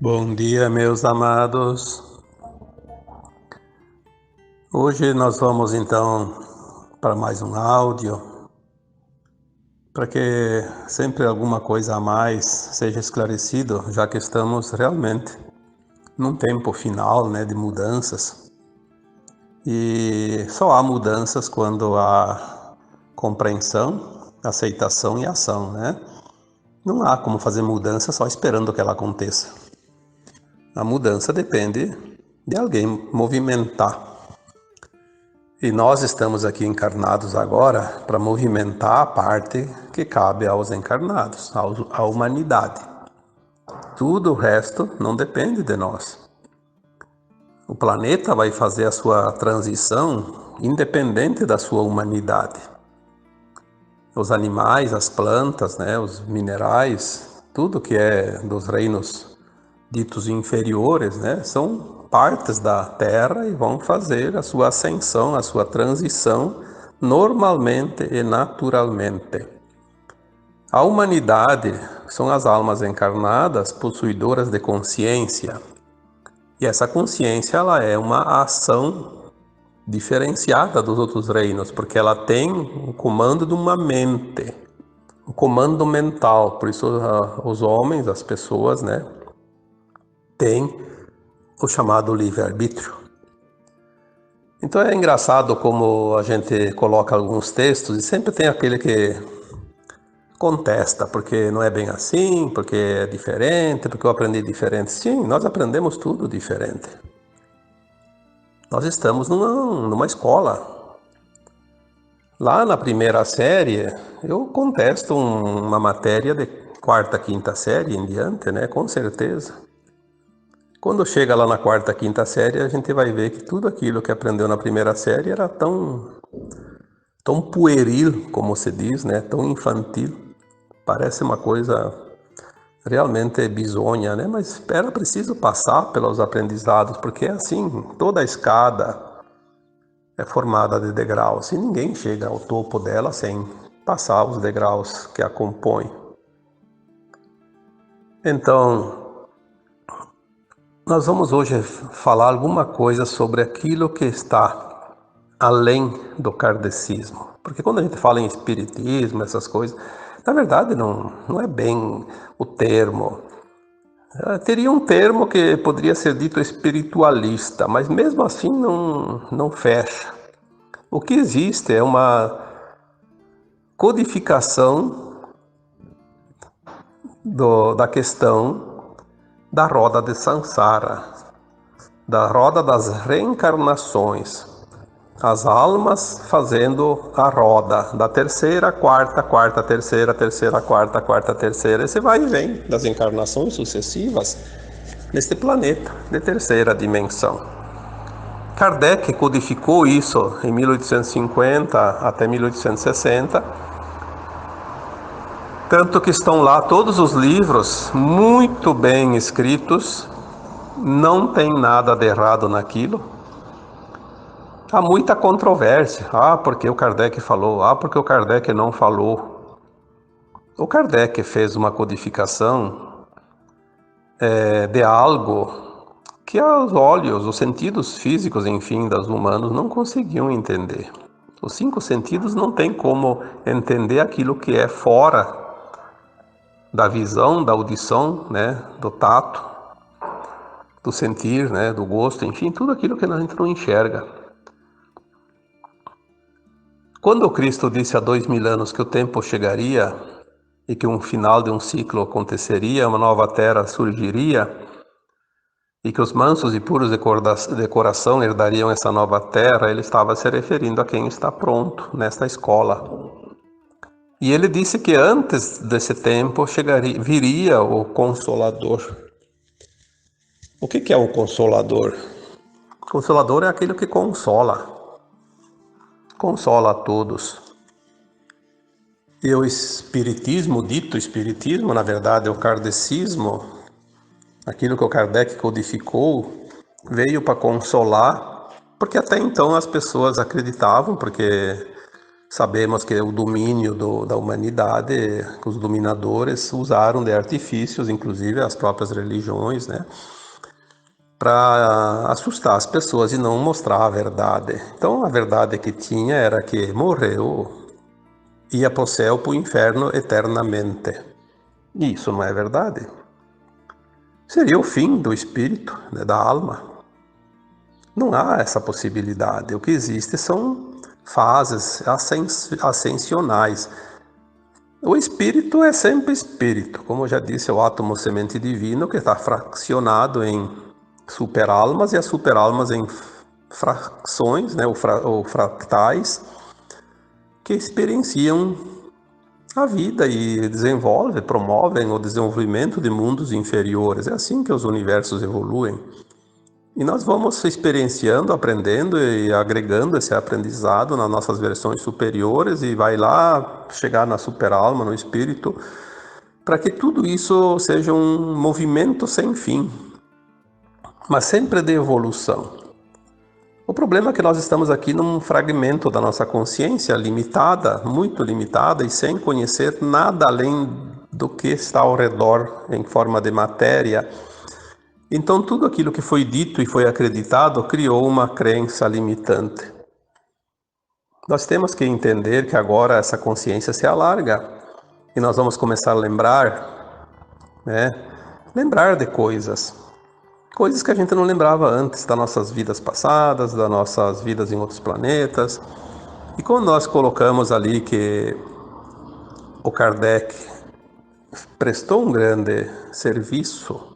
Bom dia, meus amados. Hoje nós vamos então para mais um áudio, para que sempre alguma coisa a mais seja esclarecido, já que estamos realmente num tempo final, de mudanças. E só há mudanças quando há compreensão, aceitação e ação, Não há como fazer mudança só esperando que ela aconteça. A mudança depende de alguém movimentar. E nós estamos aqui encarnados agora para movimentar a parte que cabe aos encarnados, à humanidade. Tudo o resto não depende de nós. O planeta vai fazer a sua transição independente da sua humanidade. Os animais, as plantas, os minerais, tudo que é dos reinos ditos inferiores, são partes da Terra e vão fazer a sua ascensão, a sua transição normalmente e naturalmente. A humanidade são as almas encarnadas possuidoras de consciência. E essa consciência ela é uma ação diferenciada dos outros reinos, porque ela tem o comando de uma mente, o comando mental. Por isso os homens, as pessoas, têm o chamado livre-arbítrio. Então é engraçado como a gente coloca alguns textos e sempre tem aquele que contesta, porque não é bem assim, porque é diferente, porque eu aprendi diferente. Sim, nós aprendemos tudo diferente. Nós estamos numa escola. Lá na primeira série, eu contesto uma matéria de quarta, quinta série em diante, com certeza. Quando chega lá na quarta, quinta série, a gente vai ver que tudo aquilo que aprendeu na primeira série era tão pueril, como se diz, tão infantil. Parece uma coisa realmente bizonha, mas era preciso passar pelos aprendizados, porque é assim, toda a escada é formada de degraus e ninguém chega ao topo dela sem passar os degraus que a compõem. Então, nós vamos hoje falar alguma coisa sobre aquilo que está além do kardecismo. Porque quando a gente fala em espiritismo, essas coisas, na verdade não é bem o termo. Teria um termo que poderia ser dito espiritualista, mas mesmo assim não fecha. O que existe é uma codificação da questão da roda de Sansara, da roda das reencarnações. As almas fazendo a roda da terceira, quarta, quarta, terceira, terceira, quarta, quarta, terceira. Esse vai e vem das encarnações sucessivas neste planeta de terceira dimensão. Kardec codificou isso em 1850 até 1860, tanto que estão lá todos os livros muito bem escritos, não tem nada de errado naquilo. Há muita controvérsia. Porque o Kardec falou. Porque o Kardec não falou. O Kardec fez uma codificação de algo que os olhos, os sentidos físicos, enfim, dos humanos não conseguiam entender. Os 5 sentidos não têm como entender aquilo que é fora da visão, da audição, do tato, do sentir, do gosto, enfim, tudo aquilo que a gente não enxerga. Quando o Cristo disse há 2000 anos que o tempo chegaria e que um final de um ciclo aconteceria, uma nova terra surgiria e que os mansos e puros de coração herdariam essa nova terra, ele estava se referindo a quem está pronto nesta escola. E ele disse que antes desse tempo viria o Consolador. O que é o Consolador? O Consolador é aquele que consola a todos. E o espiritismo, dito espiritismo, na verdade é o kardecismo, aquilo que o Kardec codificou, veio para consolar, porque até então as pessoas acreditavam, porque Sabemos que o domínio da humanidade, que os dominadores usaram de artifícios, inclusive as próprias religiões, né, para assustar as pessoas e não mostrar a verdade. Então, a verdade que tinha era que morreu, ia para o céu, para o inferno eternamente. E isso não é verdade. Seria o fim do espírito, né, da alma. Não há essa possibilidade. O que existe são fases ascensionais. O espírito é sempre espírito, como eu já disse, é o átomo semente divino que está fraccionado em superalmas e as superalmas em frações, né, ou fractais, que experienciam a vida e promovem o desenvolvimento de mundos inferiores. É assim que os universos evoluem. E nós vamos experienciando, aprendendo e agregando esse aprendizado nas nossas versões superiores e vai lá chegar na superalma, no espírito, para que tudo isso seja um movimento sem fim, mas sempre de evolução. O problema é que nós estamos aqui num fragmento da nossa consciência limitada, muito limitada, e sem conhecer nada além do que está ao redor em forma de matéria. Então, tudo aquilo que foi dito e foi acreditado criou uma crença limitante. Nós temos que entender que agora essa consciência se alarga e nós vamos começar a lembrar, né? Lembrar de coisas que a gente não lembrava antes, das nossas vidas passadas, das nossas vidas em outros planetas. E quando nós colocamos ali que o Kardec prestou um grande serviço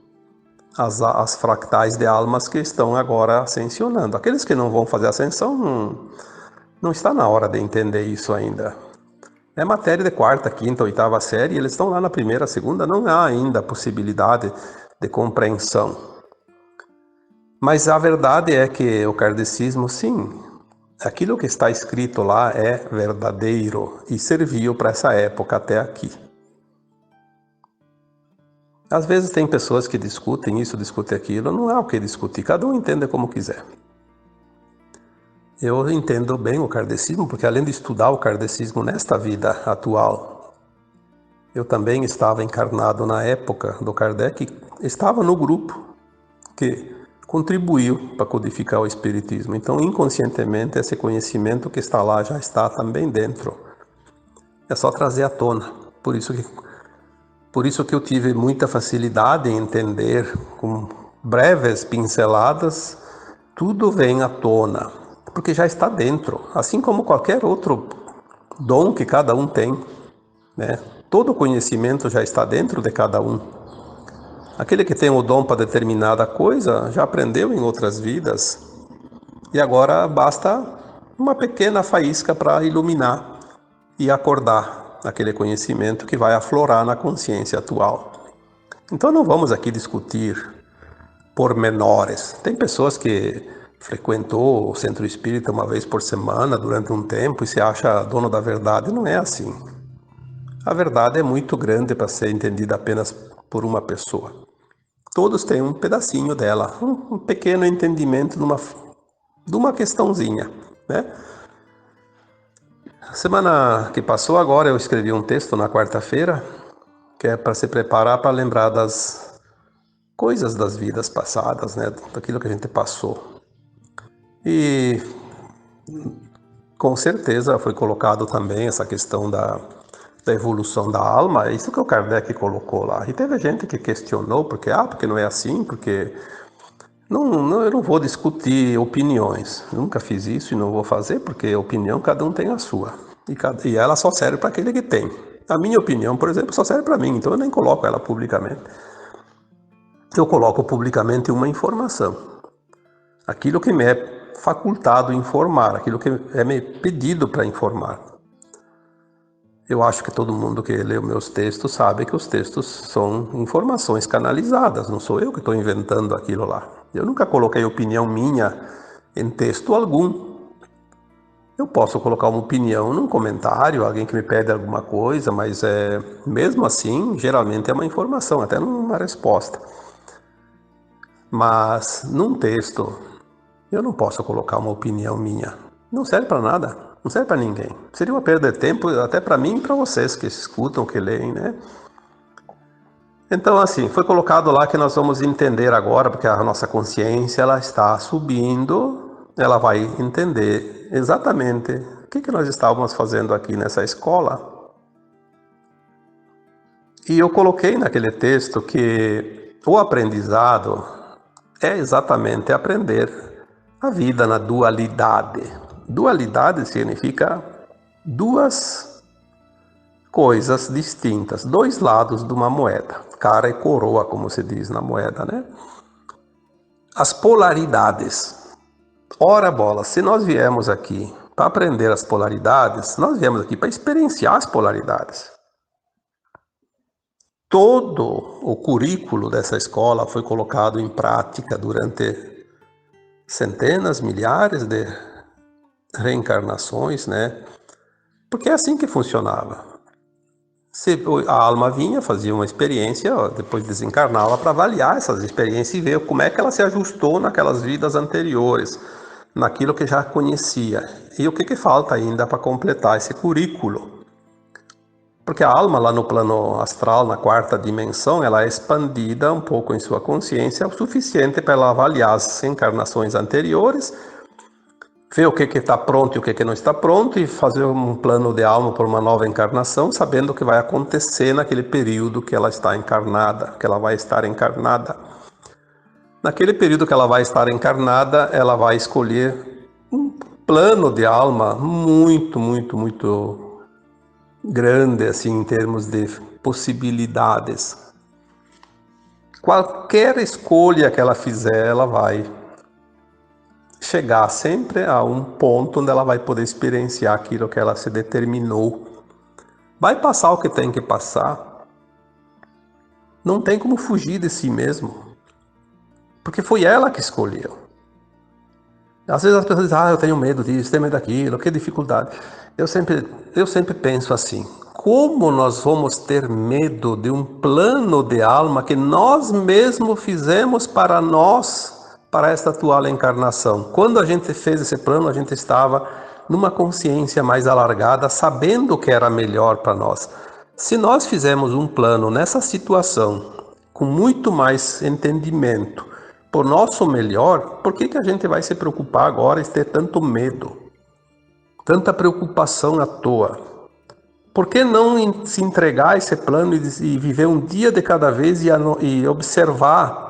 as fractais de almas que estão agora ascensionando. Aqueles que não vão fazer ascensão, não está na hora de entender isso ainda. É matéria de quarta, quinta, oitava série, e eles estão lá na primeira, segunda, não há ainda a possibilidade de compreensão. Mas a verdade é que o kardecismo, sim, aquilo que está escrito lá é verdadeiro e serviu para essa época até aqui. Às vezes tem pessoas que discutem isso, discutem aquilo, não há o que discutir, cada um entende como quiser. Eu entendo bem o kardecismo, porque além de estudar o kardecismo nesta vida atual, eu também estava encarnado na época do Kardec, estava no grupo que contribuiu para codificar o espiritismo. Então, inconscientemente, esse conhecimento que está lá já está também dentro. É só trazer à tona. Por isso que eu tive muita facilidade em entender, com breves pinceladas, tudo vem à tona, porque já está dentro, assim como qualquer outro dom que cada um tem, né? Todo conhecimento já está dentro de cada um. Aquele que tem o dom para determinada coisa já aprendeu em outras vidas e agora basta uma pequena faísca para iluminar e acordar aquele conhecimento que vai aflorar na consciência atual. Então não vamos aqui discutir pormenores. Tem pessoas que frequentou o centro espírita uma vez por semana durante um tempo e se acha dono da verdade. Não é assim. A verdade é muito grande para ser entendida apenas por uma pessoa. Todos têm um pedacinho dela, um pequeno entendimento de uma questãozinha, né? Semana que passou agora eu escrevi um texto na quarta-feira que é para se preparar para lembrar das coisas das vidas passadas, né? Daquilo que a gente passou. E com certeza foi colocado também essa questão da evolução da alma, é isso que o Kardec colocou lá. E teve gente que questionou, porque não é assim, porque... eu não vou discutir opiniões, nunca fiz isso e não vou fazer, porque opinião cada um tem a sua. E ela só serve para aquele que tem. A minha opinião, por exemplo, só serve para mim, então eu nem coloco ela publicamente. Eu coloco publicamente uma informação. Aquilo que me é facultado informar, aquilo que é me pedido para informar. Eu acho que todo mundo que lê os meus textos sabe que os textos são informações canalizadas, não sou eu que estou inventando aquilo lá. Eu nunca coloquei opinião minha em texto algum. Eu posso colocar uma opinião num comentário, alguém que me pede alguma coisa, mas mesmo assim, geralmente é uma informação, até numa resposta. Mas num texto, eu não posso colocar uma opinião minha. Não serve para nada. Não serve para ninguém. Seria uma perda de tempo até para mim e para vocês que escutam, que leem, né? Então, assim, foi colocado lá que nós vamos entender agora, porque a nossa consciência ela está subindo, ela vai entender exatamente o que nós estávamos fazendo aqui nessa escola. E eu coloquei naquele texto que o aprendizado é exatamente aprender a vida na dualidade. Dualidade significa duas coisas distintas, dois lados de uma moeda, cara e coroa, como se diz na moeda, né? As polaridades. Ora bola, se nós viemos aqui para aprender as polaridades, nós viemos aqui para experienciar as polaridades. Todo o currículo dessa escola foi colocado em prática durante centenas, milhares de reencarnações, né? Porque é assim que funcionava. A alma vinha, fazia uma experiência, depois desencarnava para avaliar essas experiências e ver como é que ela se ajustou naquelas vidas anteriores, naquilo que já conhecia. E o que falta ainda para completar esse currículo? Porque a alma lá no plano astral, na quarta dimensão, ela é expandida um pouco em sua consciência, o suficiente para ela avaliar as encarnações anteriores, ver o que está pronto e o que não está pronto e fazer um plano de alma para uma nova encarnação, sabendo o que vai acontecer naquele período que ela está encarnada, que ela vai estar encarnada. Naquele período que ela vai estar encarnada, ela vai escolher um plano de alma muito, muito, muito grande, assim, em termos de possibilidades. Qualquer escolha que ela fizer, ela vai chegar sempre a um ponto onde ela vai poder experienciar aquilo que ela se determinou. Vai passar o que tem que passar. Não tem como fugir de si mesmo. Porque foi ela que escolheu. Às vezes as pessoas dizem, eu tenho medo disso, tenho medo daquilo, que dificuldade. Eu sempre penso assim, como nós vamos ter medo de um plano de alma que nós mesmos fizemos para nós, para esta atual encarnação? Quando a gente fez esse plano, a gente estava numa consciência mais alargada, sabendo o que era melhor para nós. Se nós fizemos um plano nessa situação, com muito mais entendimento, por nosso melhor, por que a gente vai se preocupar agora e ter tanto medo? Tanta preocupação à toa? Por que não se entregar a esse plano e viver um dia de cada vez e observar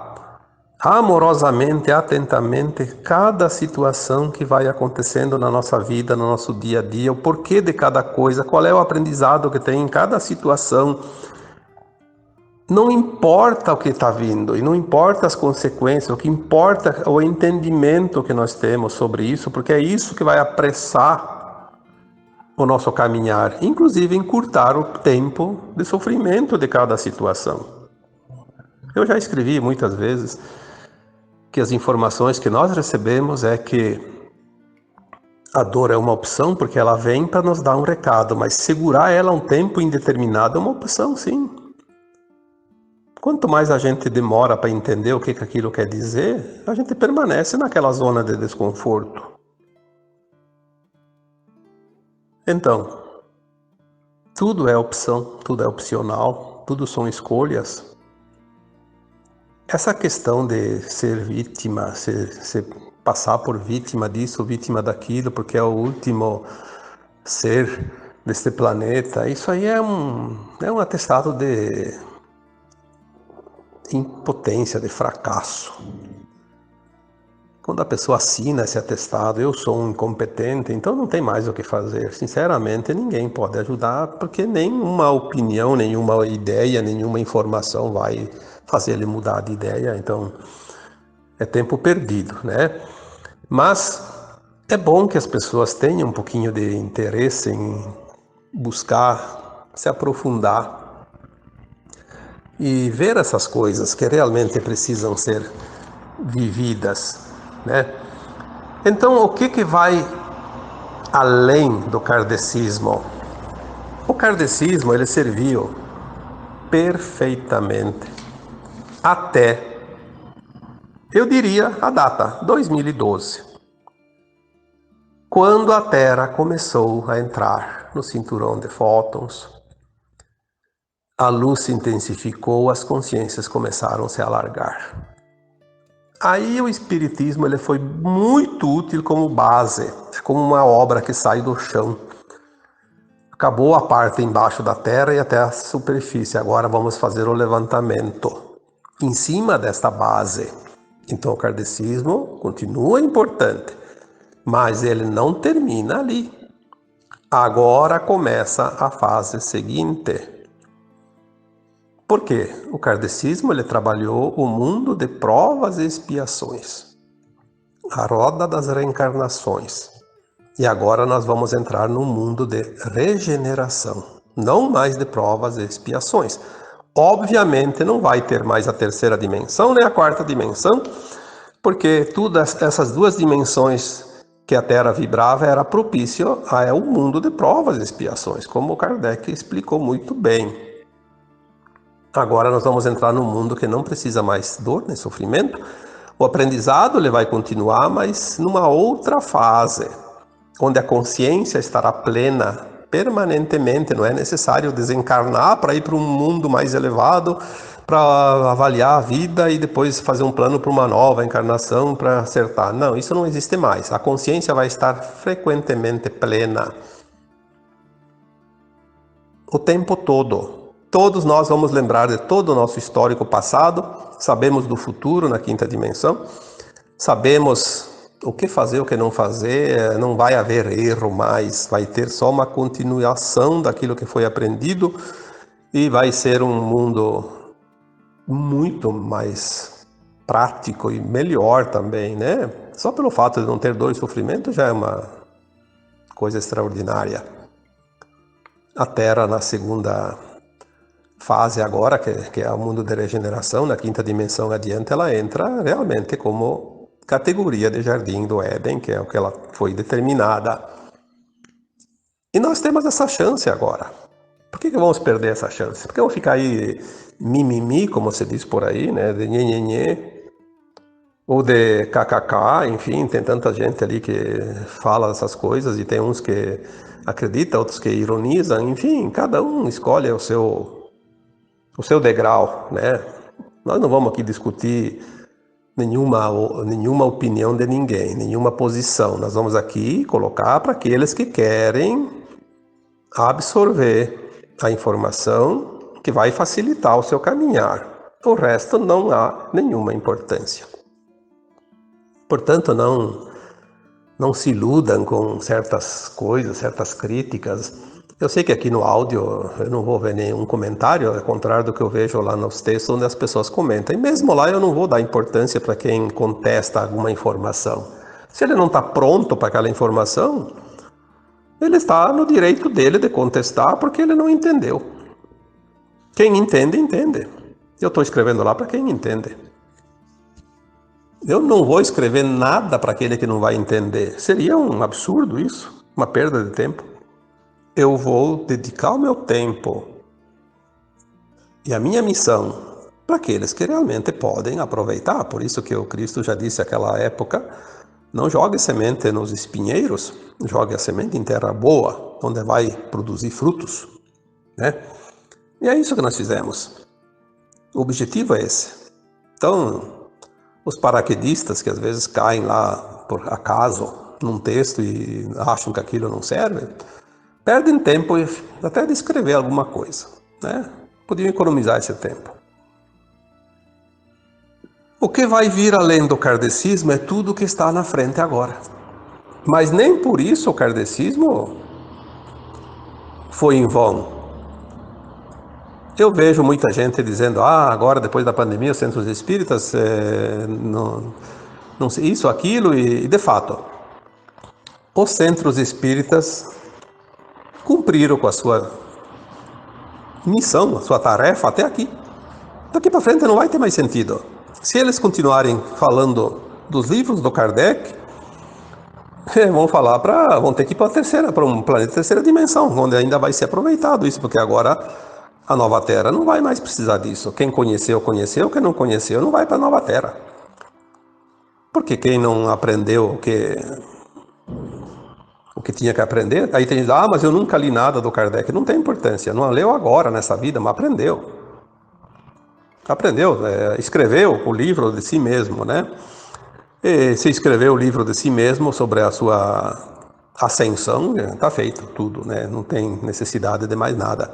amorosamente, atentamente, cada situação que vai acontecendo na nossa vida, no nosso dia a dia, o porquê de cada coisa, qual é o aprendizado que tem em cada situação? Não importa o que está vindo e não importa as consequências, o que importa é o entendimento que nós temos sobre isso, porque é isso que vai apressar o nosso caminhar, inclusive encurtar o tempo de sofrimento de cada situação. Eu já escrevi muitas vezes que as informações que nós recebemos é que a dor é uma opção porque ela vem para nos dar um recado, mas segurar ela um tempo indeterminado é uma opção, sim. Quanto mais a gente demora para entender o que aquilo quer dizer, a gente permanece naquela zona de desconforto. Então, tudo é opção, tudo é opcional, tudo são escolhas. Essa questão de ser vítima, passar por vítima disso, vítima daquilo, porque é o último ser deste planeta, isso aí é um atestado de impotência, de fracasso. Quando a pessoa assina esse atestado, eu sou um incompetente, então não tem mais o que fazer. Sinceramente, ninguém pode ajudar, porque nenhuma opinião, nenhuma ideia, nenhuma informação vai fazer ele mudar de ideia. Então, é tempo perdido, né? Mas é bom que as pessoas tenham um pouquinho de interesse em buscar se aprofundar e ver essas coisas que realmente precisam ser vividas, né? Então, o que vai além do kardecismo? O kardecismo, ele serviu perfeitamente até, eu diria, a data 2012. quando a Terra começou a entrar no cinturão de fótons, a luz se intensificou, as consciências começaram a se alargar. Aí o Espiritismo ele foi muito útil como base, como uma obra que sai do chão. Acabou a parte embaixo da Terra e até a superfície. Agora vamos fazer o levantamento em cima desta base. Então o kardecismo continua importante, mas ele não termina ali. Agora começa a fase seguinte. Por quê? O kardecismo ele trabalhou o mundo de provas e expiações, a roda das reencarnações. E agora nós vamos entrar no mundo de regeneração, não mais de provas e expiações. Obviamente não vai ter mais a terceira dimensão nem a quarta dimensão, porque todas essas duas dimensões que a Terra vibrava era propício ao mundo de provas e expiações, como Kardec explicou muito bem. Agora nós vamos entrar num mundo que não precisa mais dor nem sofrimento. O aprendizado ele vai continuar, mas numa outra fase, onde a consciência estará plena permanentemente. Não é necessário desencarnar para ir para um mundo mais elevado, para avaliar a vida e depois fazer um plano para uma nova encarnação para acertar. Não, isso não existe mais. A consciência vai estar frequentemente plena o tempo todo. Todos nós vamos lembrar de todo o nosso histórico passado, sabemos do futuro na quinta dimensão, sabemos o que fazer, o que não fazer, não vai haver erro mais, vai ter só uma continuação daquilo que foi aprendido e vai ser um mundo muito mais prático e melhor também, né? Só pelo fato de não ter dor e sofrimento já é uma coisa extraordinária. A Terra na segunda fase agora, que é o mundo de regeneração, na quinta dimensão adiante, ela entra realmente como categoria de Jardim do Éden, que é o que ela foi determinada. E nós temos essa chance agora. Por que vamos perder essa chance? Porque vamos ficar aí mimimi, como se diz por aí, né? De nhenhenhê, ou de kkk, enfim, tem tanta gente ali que fala essas coisas e tem uns que acreditam, outros que ironizam, enfim, cada um escolhe o seu degrau, né? Nós não vamos aqui discutir nenhuma opinião de ninguém, nenhuma posição. Nós vamos aqui colocar para aqueles que querem absorver a informação que vai facilitar o seu caminhar. O resto não há nenhuma importância. Portanto, não se iludam com certas coisas, certas críticas. Eu sei que aqui no áudio eu não vou ver nenhum comentário, ao contrário do que eu vejo lá nos textos onde as pessoas comentam. E mesmo lá eu não vou dar importância para quem contesta alguma informação. Se ele não está pronto para aquela informação, ele está no direito dele de contestar porque ele não entendeu. Quem entende, entende. Eu estou escrevendo lá para quem entende. Eu não vou escrever nada para aquele que não vai entender. Seria um absurdo isso, uma perda de tempo. Eu vou dedicar o meu tempo e a minha missão para aqueles que realmente podem aproveitar. Por isso que o Cristo já disse naquela época, não jogue semente nos espinheiros, jogue a semente em terra boa, onde vai produzir frutos, né? E é isso que nós fizemos. O objetivo é esse. Então, os paraquedistas que às vezes caem lá por acaso num texto e acham que aquilo não serve, perdem tempo até de escrever alguma coisa, né? Podiam economizar esse tempo. O que vai vir além do kardecismo é tudo o que está na frente agora. Mas nem por isso o kardecismo foi em vão. Eu vejo muita gente dizendo, agora depois da pandemia os centros espíritas, não sei, isso, aquilo, e de fato, os centros espíritas cumpriram com a sua missão, a sua tarefa até aqui. Daqui para frente não vai ter mais sentido. Se eles continuarem falando dos livros do Kardec, vão ter que ir para um planeta de terceira dimensão, onde ainda vai ser aproveitado isso, porque agora a nova Terra não vai mais precisar disso. Quem conheceu, conheceu, quem não conheceu não vai para a nova Terra. Porque quem não aprendeu que que tinha que aprender. Aí tem gente, mas eu nunca li nada do Kardec. Não tem importância, não leu agora nessa vida, mas aprendeu. Aprendeu, escreveu o livro de si mesmo, né? E se escreveu o livro de si mesmo sobre a sua ascensão, está feito tudo, né? Não tem necessidade de mais nada.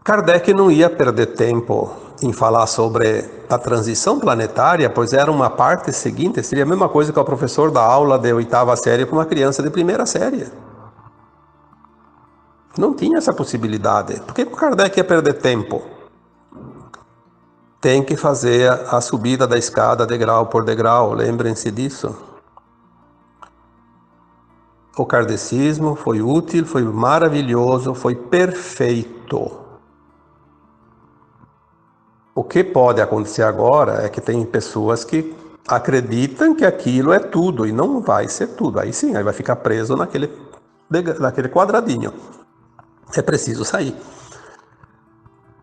Kardec não ia perder tempo em falar sobre a transição planetária, pois era uma parte seguinte, seria a mesma coisa que o professor da aula de 8ª série para uma criança de 1ª série. Não tinha essa possibilidade. Por que o Kardec ia perder tempo? Tem que fazer a subida da escada degrau por degrau, lembrem-se disso. O kardecismo foi útil, foi maravilhoso, foi perfeito. O que pode acontecer agora é que tem pessoas que acreditam que aquilo é tudo e não vai ser tudo. Aí sim, aí vai ficar preso naquele quadradinho. É preciso sair.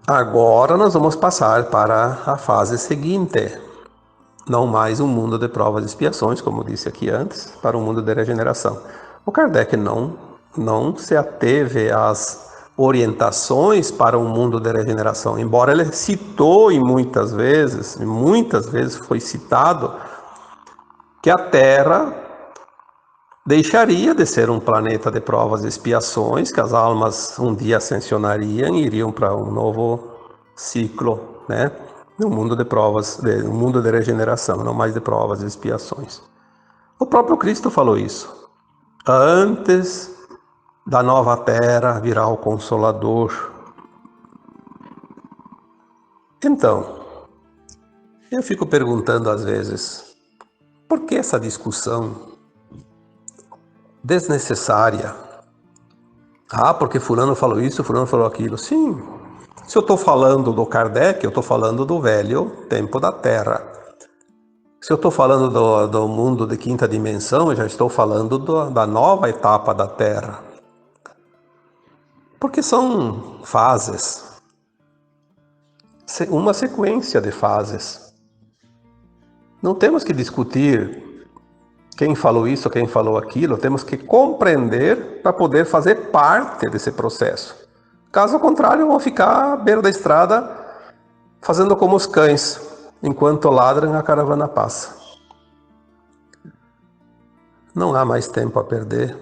Agora nós vamos passar para a fase seguinte. Não mais um mundo de provas e expiações, como disse aqui antes, para um mundo de regeneração. O Kardec não se ateve às orientações para um mundo de regeneração, embora ele citou e muitas vezes foi citado que a Terra deixaria de ser um planeta de provas e expiações, que as almas um dia ascensionariam e iriam para um novo ciclo, né? Um mundo de provas, um mundo de regeneração, não mais de provas e expiações. O próprio Cristo falou isso. Antes da nova terra virá o Consolador. Então, eu fico perguntando às vezes, por que essa discussão desnecessária? Porque fulano falou isso, fulano falou aquilo. Sim, se eu estou falando do Kardec, eu estou falando do velho tempo da Terra. Se eu estou falando do mundo de 5ª dimensão, eu já estou falando da nova etapa da Terra. Porque são fases. Uma sequência de fases. Não temos que discutir quem falou isso, quem falou aquilo. Temos que compreender para poder fazer parte desse processo. Caso contrário, vão ficar à beira da estrada fazendo como os cães. Enquanto ladram, a caravana passa. Não há mais tempo a perder.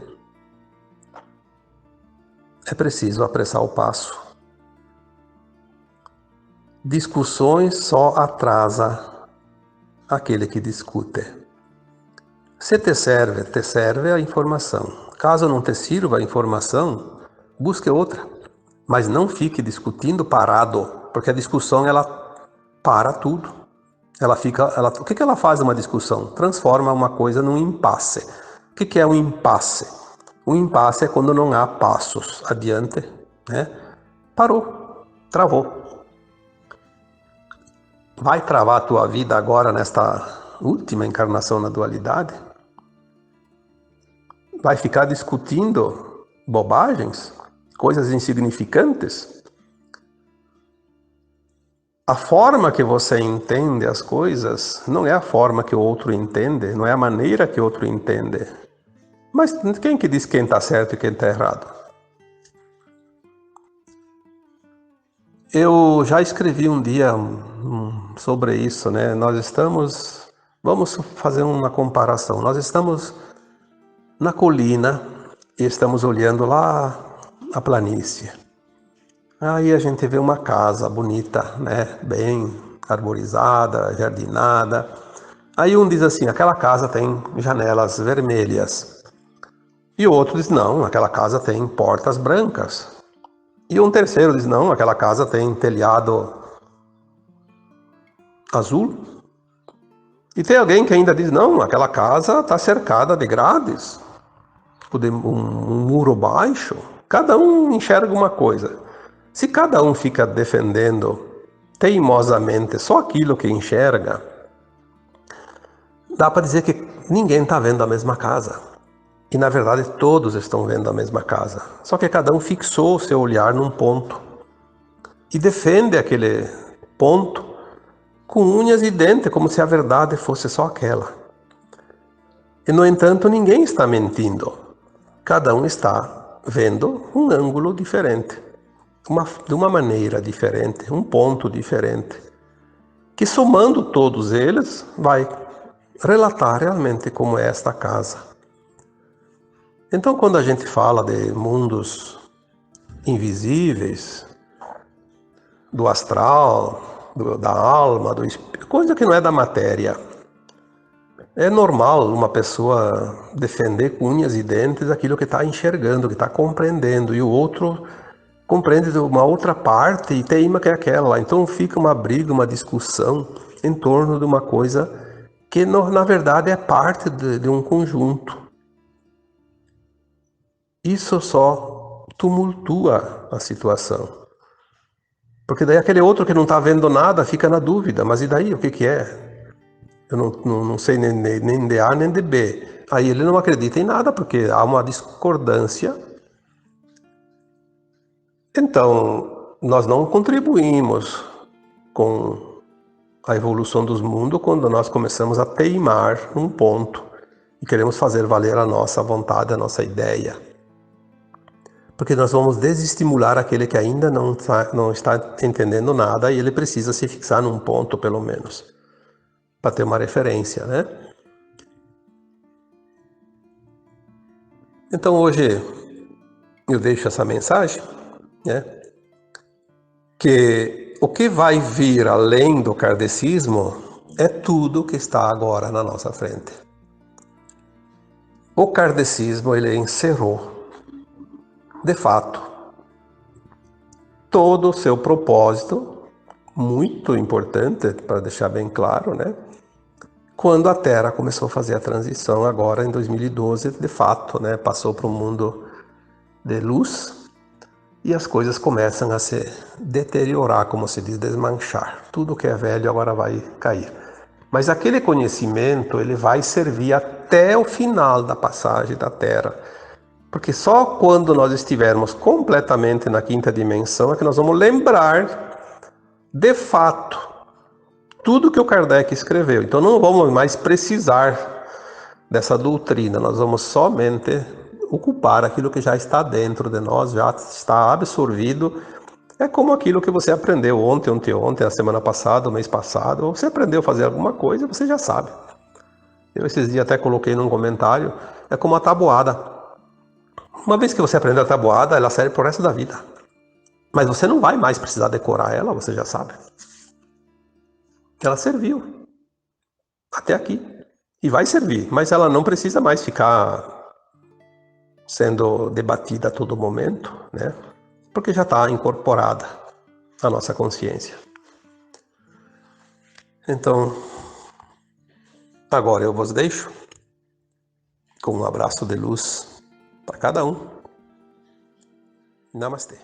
É preciso apressar o passo. Discussões só atrasa aquele que discute. Se te serve a informação. Caso não te sirva a informação, busque outra. Mas não fique discutindo parado, porque a discussão ela para tudo. O que ela faz numa discussão? Transforma uma coisa num impasse. O que é um impasse? O impasse é quando não há passos adiante, né? Parou, travou. Vai travar a tua vida agora nesta última encarnação na dualidade? Vai ficar discutindo bobagens, coisas insignificantes? A forma que você entende as coisas não é a forma que o outro entende, não é a maneira que o outro entende. Mas quem que diz quem está certo e quem está errado? Eu já escrevi um dia sobre isso, né? Vamos fazer uma comparação. Nós estamos na colina e estamos olhando lá a planície. Aí a gente vê uma casa bonita, né? Bem arborizada, jardinada. Aí um diz assim, aquela casa tem janelas vermelhas. E o outro diz, não, aquela casa tem portas brancas. E um terceiro diz, não, aquela casa tem telhado azul. E tem alguém que ainda diz, não, aquela casa está cercada de grades, um muro baixo. Cada um enxerga uma coisa. Se cada um fica defendendo teimosamente só aquilo que enxerga, dá para dizer que ninguém está vendo a mesma casa. E na verdade todos estão vendo a mesma casa. Só que cada um fixou o seu olhar num ponto. E defende aquele ponto com unhas e dentes, como se a verdade fosse só aquela. E, no entanto, ninguém está mentindo. Cada um está vendo um ângulo diferente, de uma maneira diferente, um ponto diferente, que somando todos eles vai relatar realmente como é esta casa. Então, quando a gente fala de mundos invisíveis, do astral, da alma, do espírito, coisa que não é da matéria, é normal uma pessoa defender com unhas e dentes aquilo que está enxergando, que está compreendendo, e o outro compreende uma outra parte e teima que é aquela. Então fica uma briga, uma discussão em torno de uma coisa que na verdade é parte de um conjunto. Isso só tumultua a situação. Porque daí aquele outro que não está vendo nada fica na dúvida, mas e daí, o que é? Eu não sei nem de A nem de B. Aí ele não acredita em nada, porque há uma discordância. Então, nós não contribuímos com a evolução dos mundos quando nós começamos a teimar num ponto e queremos fazer valer a nossa vontade, a nossa ideia. Porque nós vamos desestimular aquele que ainda não está entendendo nada e ele precisa se fixar num ponto, pelo menos, para ter uma referência, né? Então hoje eu deixo essa mensagem, né? Que o que vai vir além do kardecismo é tudo que está agora na nossa frente. O kardecismo, ele encerrou, de fato, todo o seu propósito, muito importante, para deixar bem claro, né? Quando a Terra começou a fazer a transição agora em 2012, de fato, né? Passou para um mundo de luz e as coisas começam a se deteriorar, como se diz, desmanchar. Tudo que é velho agora vai cair. Mas aquele conhecimento, ele vai servir até o final da passagem da Terra. Porque só quando nós estivermos completamente na quinta dimensão é que nós vamos lembrar, de fato, tudo que o Kardec escreveu. Então não vamos mais precisar dessa doutrina, nós vamos somente ocupar aquilo que já está dentro de nós, já está absorvido. É como aquilo que você aprendeu ontem, anteontem, a semana passada, o mês passado, ou você aprendeu a fazer alguma coisa, você já sabe. Eu esses dias até coloquei num comentário, é como a tabuada. Uma vez que você aprendeu a tabuada, ela serve pro resto da vida. Mas você não vai mais precisar decorar ela, você já sabe. Ela serviu até aqui e vai servir, mas ela não precisa mais ficar sendo debatida a todo momento, né? Porque já está incorporada à nossa consciência. Então, agora eu vos deixo com um abraço de luz para cada um. Namastê.